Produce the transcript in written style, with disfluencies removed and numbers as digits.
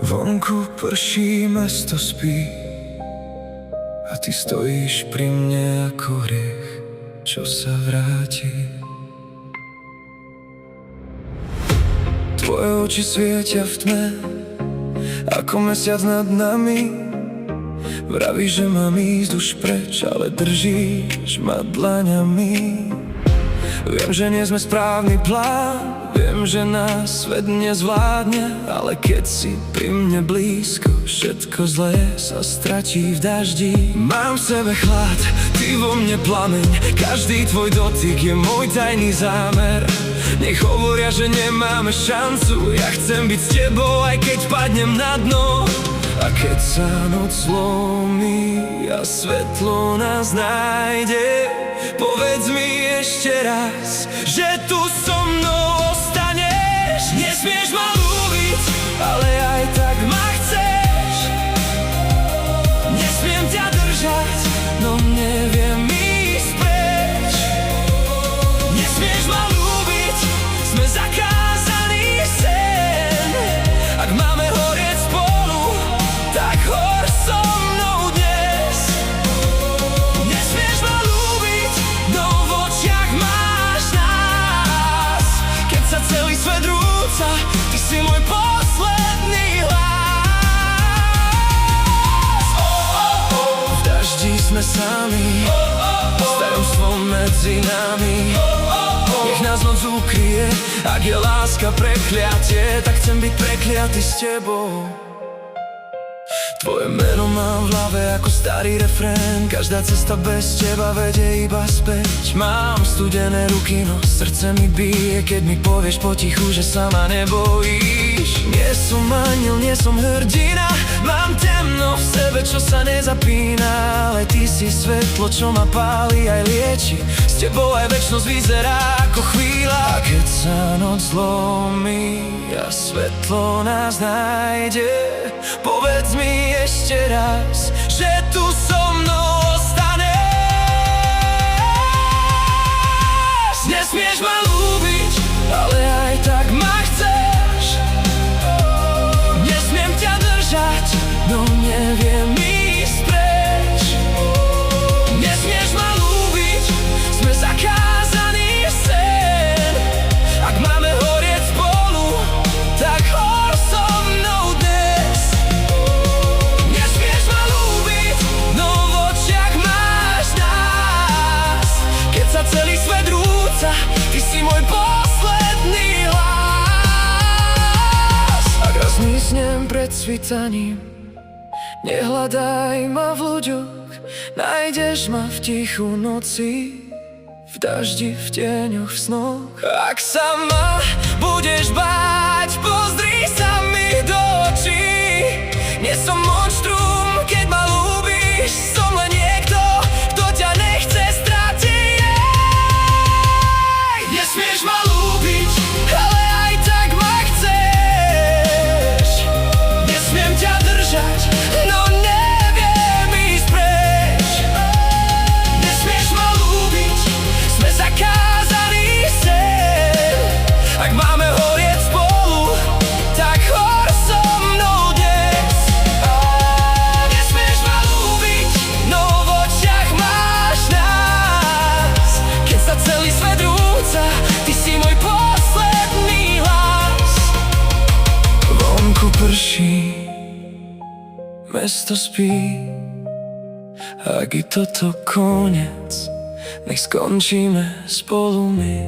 Vonku prší, mesto spí a ty stojíš pri mne ako hriech, čo sa vráti. Tvoje oči svietia v tme ako mesiac nad nami. Vravíš, že mám ísť už preč, ale držíš ma dlaňami. Viem, že nie sme správny plán, viem, že nás svet nezvládne, ale keď si pri mne blízko, všetko zlé sa stratí v daždi. Mám v sebe chlad, ty vo mne plameň, každý tvoj dotyk je môj tajný zámer. Nech hovoria, že nemáme šancu, ja chcem byť s tebou, aj keď padnem na dno. A keď sa noc zlomí a svetlo nás nájde, povedz mi ešte raz, že tu so mnou ostaneš. Nesmieš ma ľúbiť, ale aj tak ma chceš. Nesmiem ťa držať, no neviem ísť preč. Nesmieš ma ľúbiť, sme zakázaný sen. Ak máme horieť spolu, tak hor so mnou dnes. Nesmieš ma ľúbiť, no v očiach máš nás. Keď sa celý svet rúca, ty si môj posledný hlas. V daždi sme sami, s tajomstvom medzi nami. Nech nás noc ukrie, ak je láska prekliatie, tak chcem byť prekliatý s tebou. Tvoje meno mám v hlave ako starý refrén, každá cesta bez teba vedie iba späť. Mám studené ruky, no srdce mi bije, keď mi povieš potichu, že sa ma nebojíš. Nie som anjel, nie som hrdina, mám temno v sebe, čo sa nezapína, ale ty si svetlo, čo ma páli aj lieči. S tebou aj večnosť vyzerá ako chvíľa. A keď sa noc zlomí a svetlo nás nájde, povedz mi ešte raz, že tu so mnou ostaneš. Nesmieš ma ľúbiť, ale aj tak ma chceš. Nesmiem ťa držať, no neviem ísť preč. Nesmieš ma ľúbiť, sme zakázaný sen. Ak máme horieť spolu, tak hor so mnou dnes. Nesmieš ma ľúbiť, no v očiach máš nás. Keď sa celý svet rúca, ty si môj posledný hlas. Ak raz mysnem pred svitaním, nehľadaj ma v ľuďoch, nájdeš ma v tichu noci, v daždi, v tieňoch, v snoch. Ak sa ma budeš báť, pozri sa mi do očí. Nie som monštrum, keď ma ľúbiš, som len niekto, kto ťa nechce stratiť. Nesmieš ma ľúbiť, ale aj tak ma chceš. Nesmiem ťa držať, no neviem ísť preč. Nesmieš ma ľúbiť, sme zakázaný sen. Ak máme horieť spolu, tak hor so mnou dnes. Nesmieš ma ľúbiť, no v očiach máš nás. Keď sa celý svet rúca, ty si môj posledný hlas. Vonku prší, mesto spí, ak je toto koniec, nech skončíme spolu my.